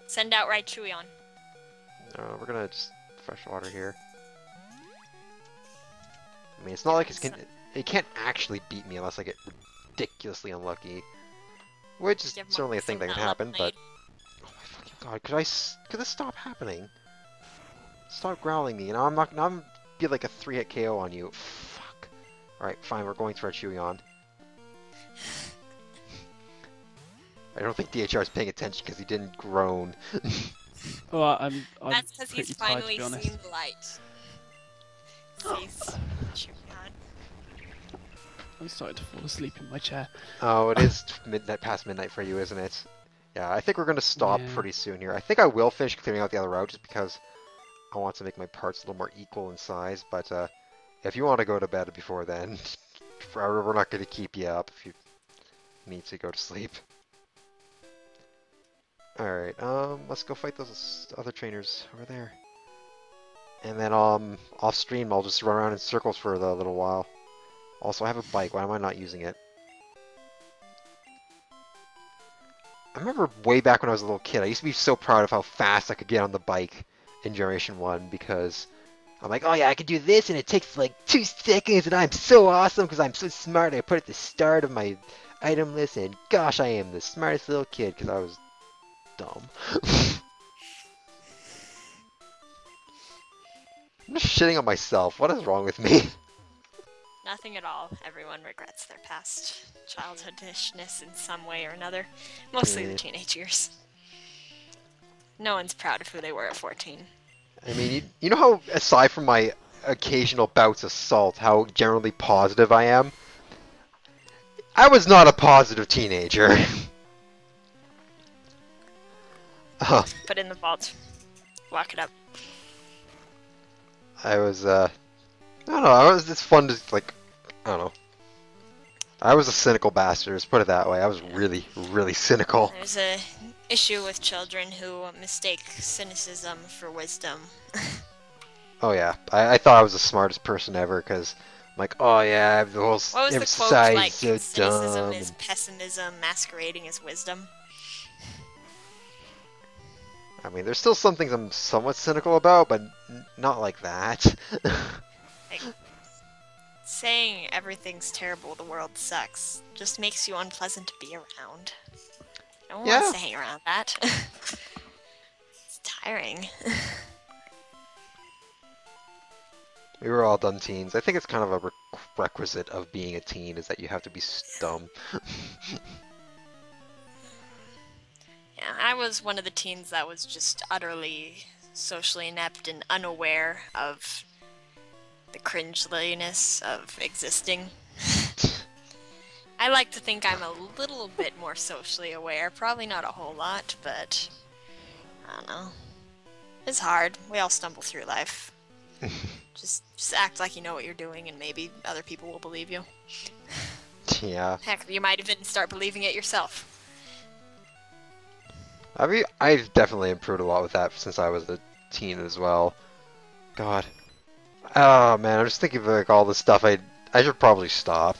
Send out Raichuyon. We're gonna just fresh water here. I mean, it's not like it can't actually beat me unless I get ridiculously unlucky. Which is Give him certainly a thing that some can happen, but... lemonade. Oh my fucking god, could this stop happening? Stop growling me, I'm gonna be like a 3-hit KO on you. Fuck. Alright, fine, we're going to our Chewion. I don't think DHR is paying attention because he didn't groan. Well, I'm That's because pretty he's tired, to finally be honest. seen the light. Sees Chewion. I'm starting to fall asleep in my chair. Oh, it is past midnight for you, isn't it? Yeah, I think we're going to stop Yeah. pretty soon here. I think I will finish clearing out the other route just because I want to make my parts a little more equal in size. But if you want to go to bed before then, we're not going to keep you up if you need to go to sleep. Alright, let's go fight those other trainers over there. And then off stream I'll just run around in circles for a little while. Also, I have a bike. Why am I not using it? I remember way back when I was a little kid, I used to be so proud of how fast I could get on the bike in Generation 1 because I'm like, oh yeah, I can do this and it takes like 2 seconds and I'm so awesome because I'm so smart. I put it at the start of my item list and gosh, I am the smartest little kid because I was dumb. I'm just shitting on myself. What is wrong with me? Nothing at all. Everyone regrets their past childhoodishness in some way or another. Mostly the teenage years. No one's proud of who they were at 14. I mean, you know how, aside from my occasional bouts of salt, how generally positive I am? I was not a positive teenager. Put it in the vault. Lock it up. I was, I don't know, it's fun to, like, I don't know. I was a cynical bastard, let's put it that way. I was really, really cynical. There's a issue with children who mistake cynicism for wisdom. Oh yeah, I thought I was the smartest person ever, because I'm like, oh yeah, I have the whole What was the quote society's like? so Cynicism dumb. is pessimism masquerading as wisdom. I mean, there's still some things I'm somewhat cynical about, but not like that. Like, saying everything's terrible, the world sucks, just makes you unpleasant to be around. No one wants to hang around that. It's tiring. We were all dumb teens. I think it's kind of a requisite of being a teen is that you have to be dumb. Yeah, I was one of the teens that was just utterly socially inept and unaware of the cringeliness of existing. I like to think I'm a little bit more socially aware. Probably not a whole lot, but I don't know. It's hard. We all stumble through life. Just act like you know what you're doing and maybe other people will believe you. Yeah. Heck, you might even start believing it yourself. I mean, I've definitely improved a lot with that since I was a teen as well. God. Oh man, I'm just thinking of like all the stuff I should probably stop.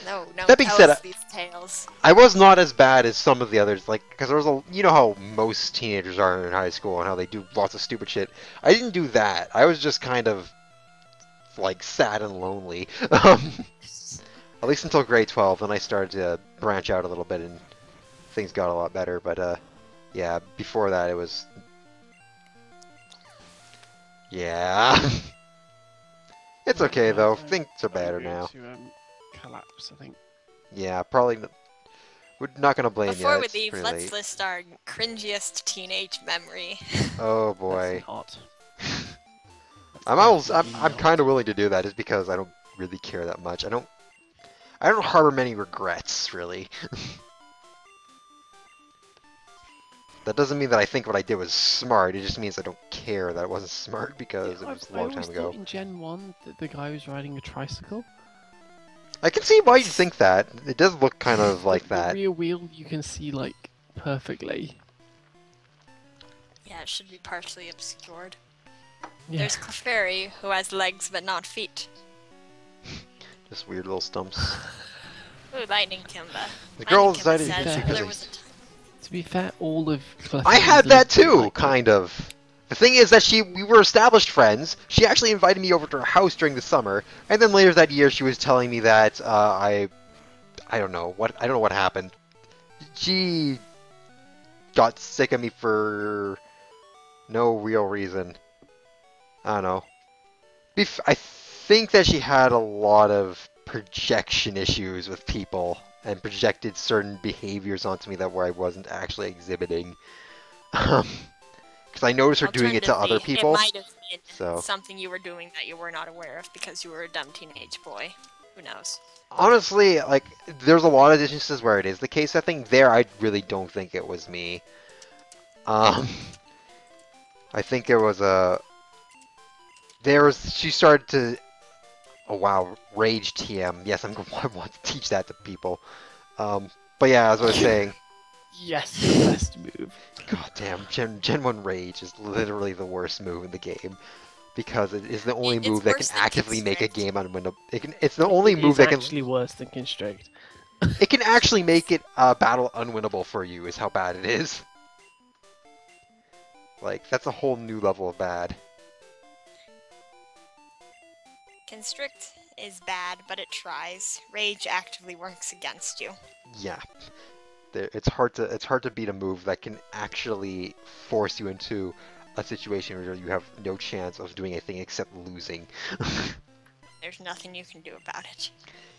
No, That being tell said, us these tales. I was not as bad as some of the others, like, because there was a, you know how most teenagers are in high school and how they do lots of stupid shit. I didn't do that. I was just kind of, like, sad and lonely. At least until grade 12, then I started to branch out a little bit and things got a lot better, but, Yeah, before that it was... Yeah. It's Right, okay yeah, though. Things are better I'm going now. to collapse, I think. Yeah, probably... We're not gonna blame you. Before we It's leave, pretty let's late. list our cringiest teenage memory. Oh Let's boy. not. I'm Definitely kind of not. willing to do that just because I don't really care that much. I don't harbor many regrets really. That doesn't mean that I think what I did was smart. It just means I don't care that it wasn't smart Yeah, because it was a I long always time thought ago. in Gen 1 that the guy was riding a tricycle. I can see why you think that. It does look kind of like The that. rear wheel you can see, like, perfectly. Yeah, it should be partially obscured. Yeah. There's Clefairy, who has legs but not feet. Just weird little stumps. Ooh, Lightning Kimba. The girl Lightning Kimba decided says to if because there I... was a time. To be fair, all of I Clefairy's had that legs are too, like kind of. The thing is that we were established friends. She actually invited me over to her house during the summer, and then later that year she was telling me that I don't know what happened. She got sick of me for no real reason. I don't know. I think that she had a lot of projection issues with people and projected certain behaviors onto me that where I wasn't actually exhibiting. Because I noticed her doing it to other Alternatively, it people. might have been So something you were doing that you were not aware of because you were a dumb teenage boy. Who knows? honestly, like, there's a lot of instances where it is the case. I think there, I really don't think it was me. Um, I think there was a she started to... Oh wow, rage TM. Yes, I want to teach that to people. But yeah, as I was saying, yes, the best move. god damn, Gen 1 rage is literally the worst move in the game. Because it is the only It's move that can worse than actively make a Constrict. game unwinnable. It's the only It move is that can... actually worse than Constrict. It can actually make it battle unwinnable for you, is how bad it is. Like, that's a whole new level of bad. Constrict is bad, but it tries. Rage actively works against you. Yeah. It's hard to beat a move that can actually force you into a situation where you have no chance of doing anything except losing. There's nothing you can do about it.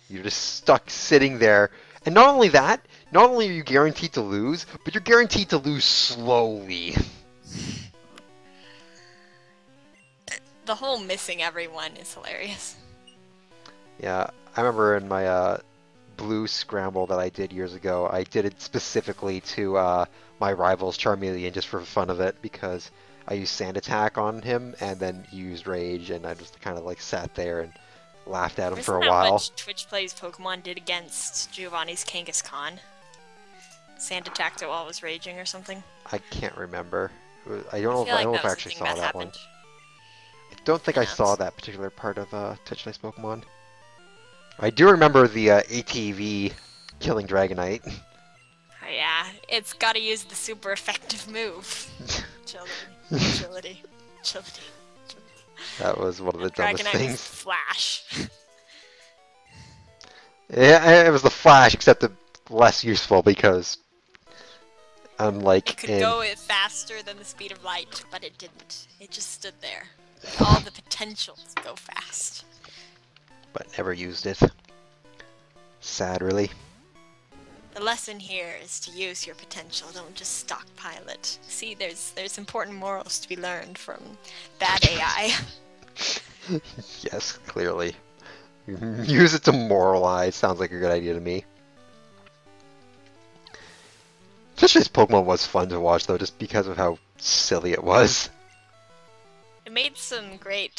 You're just stuck sitting there. And not only that, not only are you guaranteed to lose, but you're guaranteed to lose slowly. The whole missing everyone is hilarious. Yeah, I remember in my blue scramble that I did years ago, I did it specifically to my rival's Charmeleon just for the fun of it because I used Sand Attack on him and then he used Rage and I just kind of like sat there and laughed at him for Isn't a that while. what Twitch Plays Pokemon did against Giovanni's Kangaskhan? Sand attacked it while it was raging or something? I can't remember. I I don't know feel like if that I was actually the saw thing that that one. happened. I don't think I Yeah, saw it's- that particular part of Touch Nice Pokemon. I do remember the ATV killing Dragonite. Oh, yeah, it's gotta use the super effective move. Agility. That was one of the dumbest Dragonite was things. Flash. Yeah, it was the Flash, except less useful because, unlike It could in... go faster than the speed of light, but it didn't. It just stood there. With all the potential to go fast. But never used it. Sad, really. The lesson here is to use your potential, don't just stockpile it. See, there's important morals to be learned from bad AI. Yes, clearly. Use it to moralize. Sounds like a good idea to me. Especially this Pokemon was fun to watch, though, just because of how silly it was. It made some great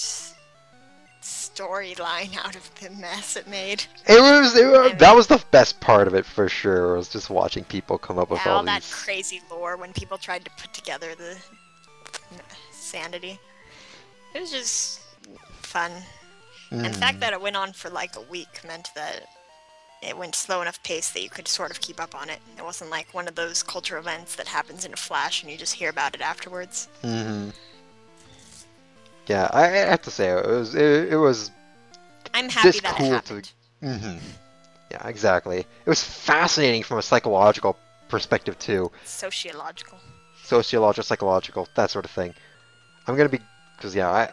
storyline out of the mess it made. That was the best part of it for sure. Was just watching people come up with Yeah, all all that these. crazy lore when people tried to put together the sanity. It was just fun. And the fact that it went on for like a week meant that it went slow enough pace that you could sort of keep up on it. It wasn't like one of those culture events that happens in a flash and you just hear about it afterwards. Yeah, I have to say it was I'm happy this that cool it happened. Yeah, exactly. It was fascinating from a psychological perspective too. Sociological. sociological, psychological, that sort of thing. I'm gonna be, because yeah,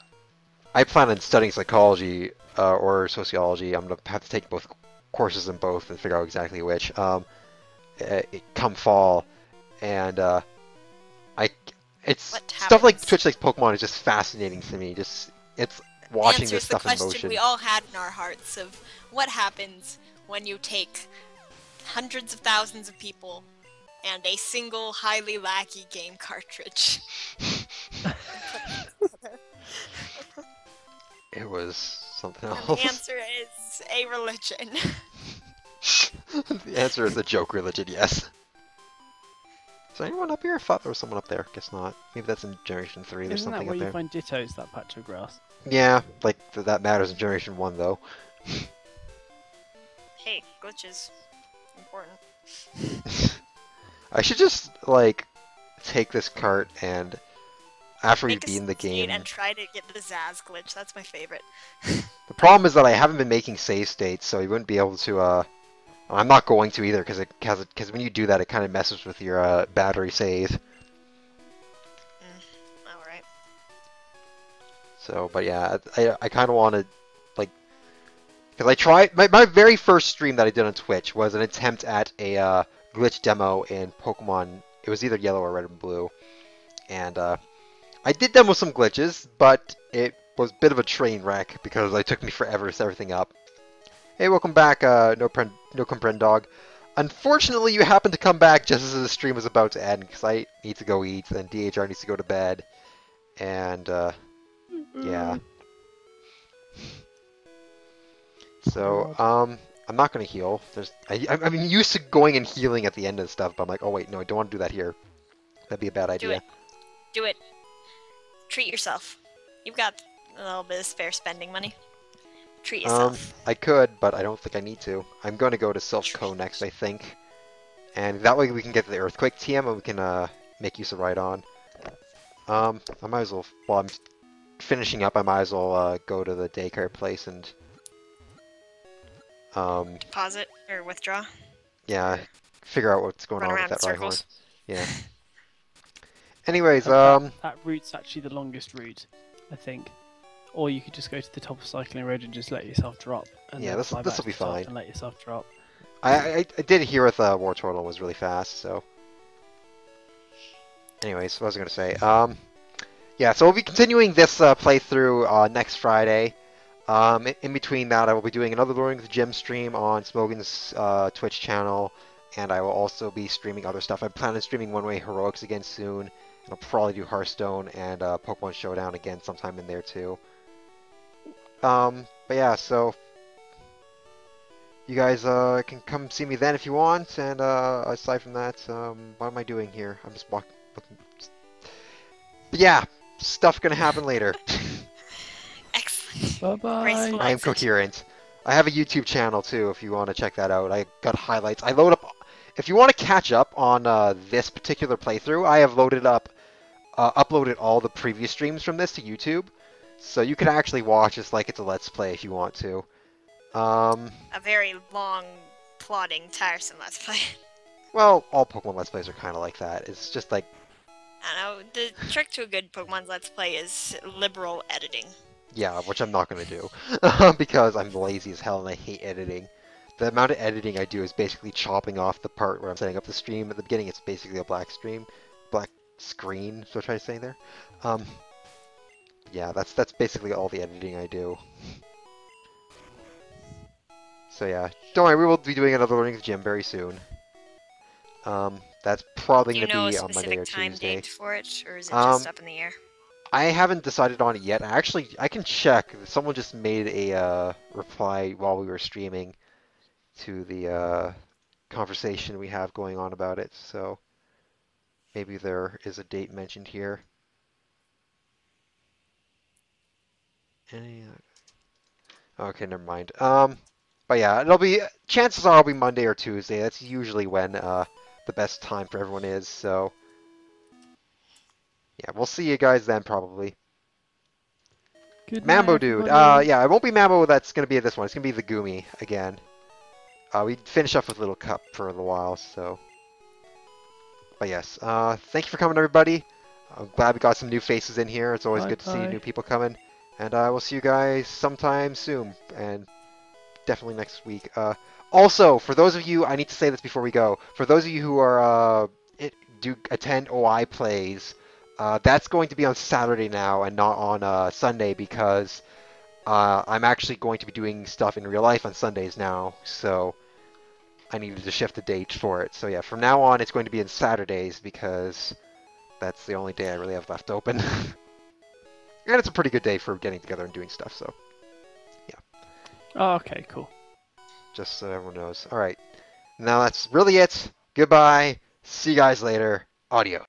I plan on studying psychology or sociology. I'm gonna have to take both courses in both and figure out exactly which. Come fall, and I it's What stuff like happens? Twitch like Pokemon is just fascinating to me. Just it's watching this Answers the stuff in question motion. we all had in our hearts of what happens when you take hundreds of thousands of people and a single highly laggy game cartridge. It was something And the else. answer is a religion. The answer is a joke religion, yes. Is there anyone up here? I thought there was someone up there. Guess not. Maybe that's in Generation 3. There's Isn't that something where up you there. find dittos, that patch of grass? Yeah, like that matters in Generation 1 though. Hey, glitches. Important. I should just like take this cart and after we've Make a beaten the state game. and try to get the Zaz glitch. That's my favorite. The problem is that I haven't been making save states, so you wouldn't be able to. I'm not going to either because when you do that, it kind of messes with your battery save. Alright. So, but yeah, I kind of want to like because I tried my very first stream that I did on Twitch was an attempt at a glitch demo in Pokemon. It was either yellow or red and blue, and I did demo some glitches, but it was a bit of a train wreck because it took me forever to set everything up. Hey, welcome back, no comprend dog. Unfortunately, you happened to come back just as the stream was about to end because I need to go eat, and DHR needs to go to bed, and yeah. So I'm not gonna heal. I'm used to going and healing at the end of stuff, but I'm like, oh wait, no, I don't want to do that here. That'd be a bad idea. Do it. Treat yourself. You've got a little bit of spare spending money. Treat yourself. I could, but I don't think I need to. I'm going to go to Self-Co next, I think. And that way we can get the Earthquake TM and we can make use of Rhydon. I might as well, while I'm finishing up, I might as well go to the daycare place and... Pause it, or withdraw. Yeah, figure out what's going Run on around with in that Rhyhorn. circles. Yeah. Anyways, that route's actually the longest route, I think. Or you could just go to the top of Cycling Road and just let yourself drop. And yeah, then this fly will back be to the top fine. and let yourself drop. I did hear with War Turtle was really fast, so... Anyways, what was I going to say? Yeah, so we'll be continuing this playthrough next Friday. In between that, I will be doing another Luring the Gym stream on Smogan's Twitch channel, and I will also be streaming other stuff. I plan on streaming One Way Heroics again soon, and I'll probably do Hearthstone and Pokemon Showdown again sometime in there too. But yeah, so you guys can come see me then if you want, and aside from that, what am I doing here? I'm just walking. But yeah, stuff gonna happen later. Excellent. Bye-bye. Graceful I am exit. coherent. I have a YouTube channel too if you want to check that out. I got highlights. I load up. If you want to catch up on this particular playthrough, I have loaded up, uploaded all the previous streams from this to YouTube, so you can actually watch this like it's a Let's Play if you want to. A very long, plodding, tiresome Let's Play. Well, all Pokemon Let's Plays are kind of like that. It's just like, I know, the trick to a good Pokemon Let's Play is liberal editing. yeah, which I'm not going to do because I'm lazy as hell and I hate editing. The amount of editing I do is basically chopping off the part where I'm setting up the stream. At the beginning, it's basically a black screen, so try to say there. Yeah, that's basically all the editing I do. So yeah, don't worry, we will be doing another Learning the Gym very soon. That's probably Do you going know a to be on Monday specific or time Tuesday. date for it, or is it just up in the air? I haven't decided on it yet. Actually, I can check. Someone just made a reply while we were streaming to the conversation we have going on about it, so maybe there is a date mentioned here. Okay, never mind. But yeah, it'll be, chances are it'll be Monday or Tuesday. That's usually when the best time for everyone is, so yeah, we'll see you guys then probably. Good Mambo night, Dude. everybody. Yeah, it won't be Mambo that's gonna be this one. It's gonna be the Goomy again. We finish up with Little Cup for a little while, so But yes, thank you for coming, everybody. I'm glad we got some new faces in here. It's always Bye good to see bye. new people coming. And we'll see you guys sometime soon. And definitely next week. Also, for those of you, I need to say this before we go. For those of you who are do attend OI plays, that's going to be on Saturday now and not on Sunday because I'm actually going to be doing stuff in real life on Sundays now. So I needed to shift the date for it. So yeah, from now on it's going to be on Saturdays because that's the only day I really have left open. And it's a pretty good day for getting together and doing stuff. So yeah, Oh, okay, cool. just so everyone knows. All right. Now that's really it. Goodbye. See you guys later. Audio.